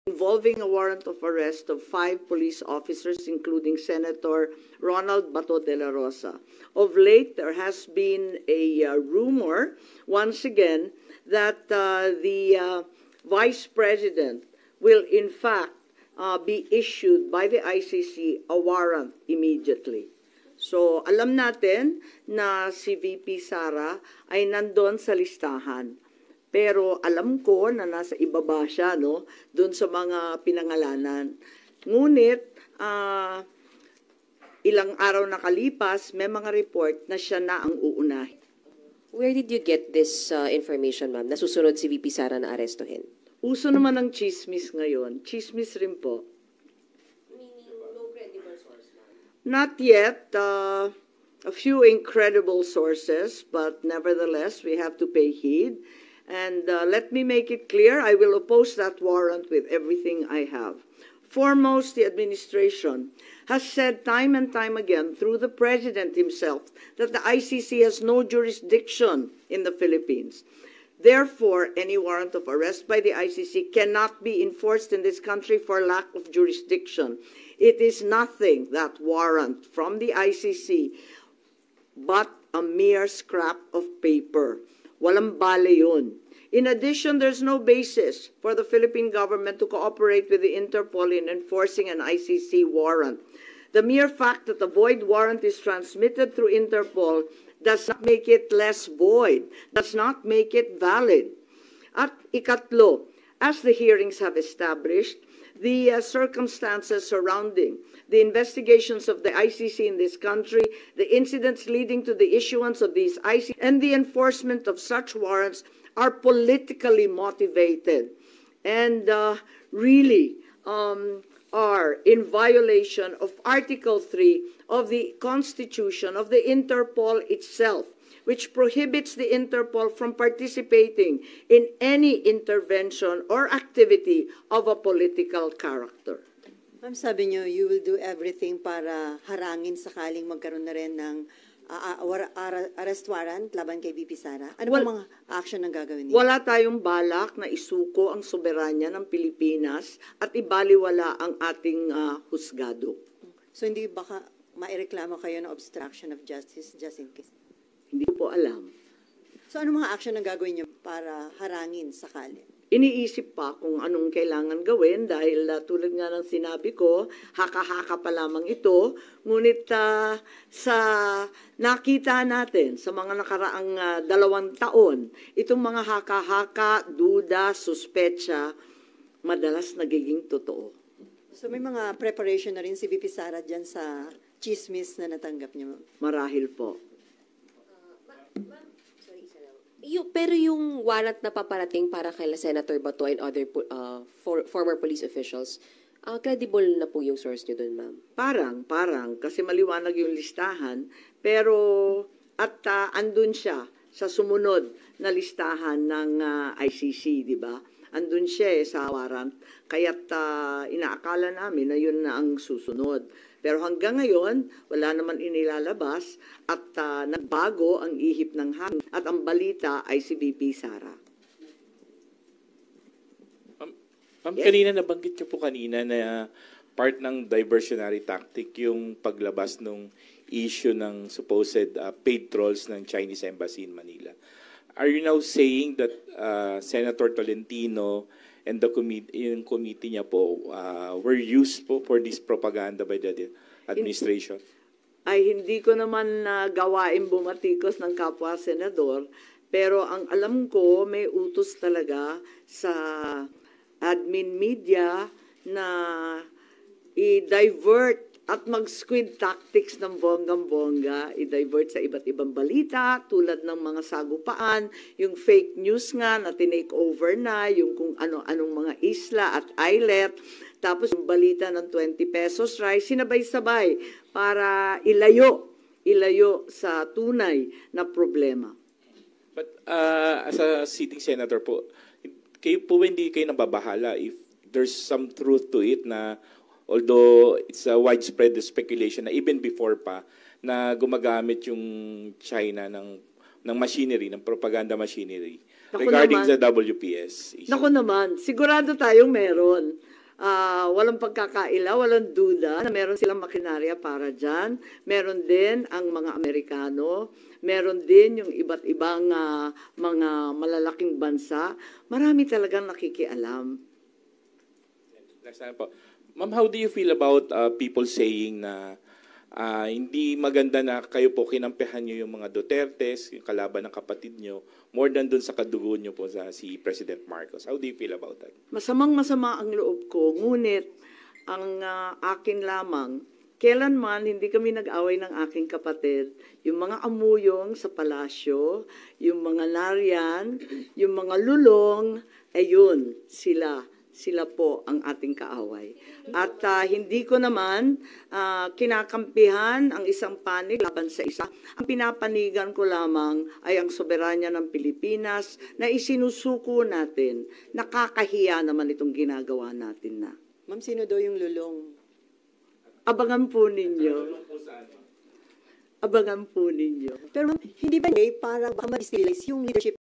involving a warrant of arrest of 5 police officers, including Senator Ronald Bato de la Rosa. Of late, there has been a rumor, once again, that the Vice President will in fact be issued by the ICC a warrant immediately. So, alam natin na si VP Sara ay nandun sa listahan. Pero alam ko na nasa ibaba siya, no? Doon sa mga pinangalanan. Ngunit, ilang araw nakalipas, may mga report na siya na ang uunahin. Where did you get this information, ma'am? Nasusunod si VP Sara na arestuhin? Uso naman ng chismis ngayon. Chismis rin po. Meaning no credible source, ma'am? Not yet. A few incredible sources, but nevertheless, we have to pay heed. And let me make it clear, I will oppose that warrant with everything I have. Foremost, the administration has said time and time again through the President himself that the ICC has no jurisdiction in the Philippines. Therefore, any warrant of arrest by the ICC cannot be enforced in this country for lack of jurisdiction. It is nothing, that warrant from the ICC, but a mere scrap of paper. Walang bale yun. In addition, there's no basis for the Philippine government to cooperate with the Interpol in enforcing an ICC warrant. The mere fact that the void warrant is transmitted through Interpol does not make it less void, does not make it valid. At ikatlo, as the hearings have established, the circumstances surrounding the investigations of the ICC in this country, the incidents leading to the issuance of these ICC, and the enforcement of such warrants are politically motivated and really are in violation of Article 3 of the Constitution of the Interpol itself, which prohibits the Interpol from participating in any intervention or activity of a political character. Ma'am, sabi niyo, you will do everything para harangin sakaling magkaroon na rin ng arrest warrant laban kay VP Sara. Ano ba mga action ang gagawin niyo? Wala tayong balak na isuko ang soberanya ng Pilipinas at ibaliwala ang ating husgado. So hindi baka maireklamo kayo ng obstruction of justice just in case? Hindi po alam. So ano mga action ang gagawin niyo para harangin sakali? Iniisip pa kung anong kailangan gawin dahil tulad nga ng sinabi ko, haka-haka pa lamang ito. Ngunit sa nakita natin sa mga nakaraang 2 taon, itong mga haka-haka, duda, suspetsa, madalas nagiging totoo. So may mga preparation na rin si VP Sara dyan sa chismis na natanggap niyo? Marahil po. Pero yung warrant na paparating para kay Senator Bato and other former police officials, credible na po yung source nyo dun, ma'am? Parang, kasi maliwanag yung listahan, pero at andun siya sa sumunod na listahan ng ICC, di ba? Andun siya sa warrant, kaya't inaakala namin na yun na ang susunod. Pero hanggang ngayon, wala naman inilalabas at nagbago ang ihip ng hangin at ang balita ay si VP Sara. Ma'am, kanina nabanggit niyo po kanina na part ng diversionary tactic yung paglabas ng issue ng supposed paid trolls ng Chinese Embassy in Manila. Are you now saying that Senator Tolentino and the committee niya po were used po for this propaganda by the administration? Ay hindi ko naman gawain bumatikos ng kapwa senador, pero ang alam ko may utos talaga sa admin media na i-divert at mag-squid tactics ng bonggang-bongga, i-divert sa iba't ibang balita, tulad ng mga sagupaan, yung fake news nga na tinake over na, yung kung ano-anong mga isla at islet, tapos yung balita ng 20 pesos rice, sinabay-sabay para ilayo sa tunay na problema. But as a sitting senator po, kayo po hindi kayo nababahala if there's some truth to it na although it's a widespread speculation na even before pa na gumagamit yung China ng machinery, ng propaganda machinery regarding the WPS issue. Naku naman, sigurado tayong meron. walang pagkakaila, walang duda na meron silang makinarya para dyan. Meron din ang mga Amerikano, meron din yung iba't ibang mga malalaking bansa. Marami talagang nakikialam. Next time po. Ma'am, how do you feel about people saying na hindi maganda na kayo po kinampihan nyo yung mga Dutertes, yung kalaban ng kapatid nyo, more than dun sa kadugo nyo po sa si President Marcos? How do you feel about that? Masamang-masama ang loob ko, ngunit ang akin lamang, kailanman hindi kami nag-away ng aking kapatid. Yung mga amuyong sa palasyo, yung mga nariyan, yung mga lulong, ayun, sila po ang ating kaaway. At hindi ko naman kinakampihan ang isang panig laban sa isa. Ang pinapanigan ko lamang ay ang soberanya ng Pilipinas na isinusuko natin. Nakakahiya naman itong ginagawa natin na. Ma'am, sino daw yung lulong? Abangan po ninyo. Abangan po ninyo. Pero ma'am, hindi ba para baka ma-destabilize yung leadership